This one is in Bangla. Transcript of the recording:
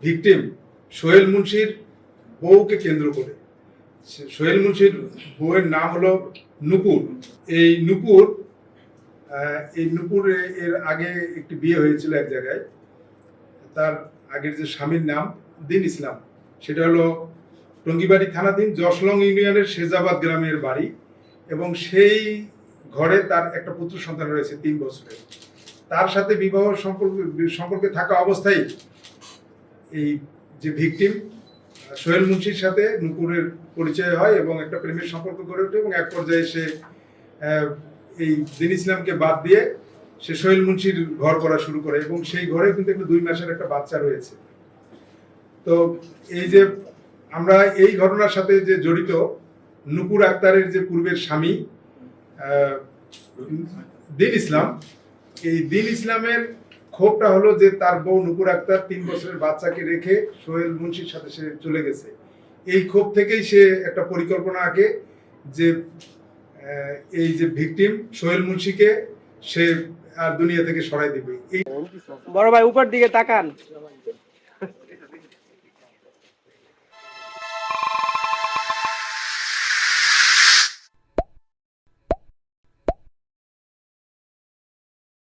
ভিকটিম সোহেল মুন্সির বউকে কেন্দ্র করে। সোহেল মুন্সির বউয়ের নাম হলো নূপুর। এই নূপুর এর আগে একটি বিয়ে হয়েছিল এক জায়গায়। তার আগের যে স্বামীর নাম দিন ইসলাম, সেটা হলো টঙ্গিবাড়ি থানাধীন যশলং ইউনিয়নের শেজাবাদ গ্রামের বাড়ি, এবং সেই ঘরে তার একটা পুত্র সন্তান রয়েছে 3 বছরের। তার সাথে বিবাহ সম্পর্কে থাকা অবস্থায় এই যে ভিকটিম সোহেল মুন্সির সাথে নূপুরের পরিচয় হয় এবং একটা প্রেমের সম্পর্ক গড়ে ওঠে, এবং এক পর্যায়ে সে এই দিন ইসলামকে বাদ দিয়ে সে সোহেল মুন্সির ঘর করা শুরু করে, এবং সেই ঘরে কিন্তু একটা 2 মাসের একটা বাচ্চা রয়েছে। তো এই যে আমরা এই ঘটনার সাথে যে জড়িত নূপুর আক্তারের যে পূর্বের স্বামী দিন ইসলাম, এই দিন ইসলামের ক্ষোভটা হলো যে তার বউ নূপুর আক্তার 3 বছরের বাচ্চাকে রেখে সোহেল মুন্সির সাথে সে চলে গেছে। এই ক্ষোভ থেকেই সে একটা পরিকল্পনা আঁকে যে এই যে ভিকটিম সোহেল মুন্সিকে সে আর দুনিয়া থেকে সরাই দিবে। বড় ভাই উপর দিকে তাকান।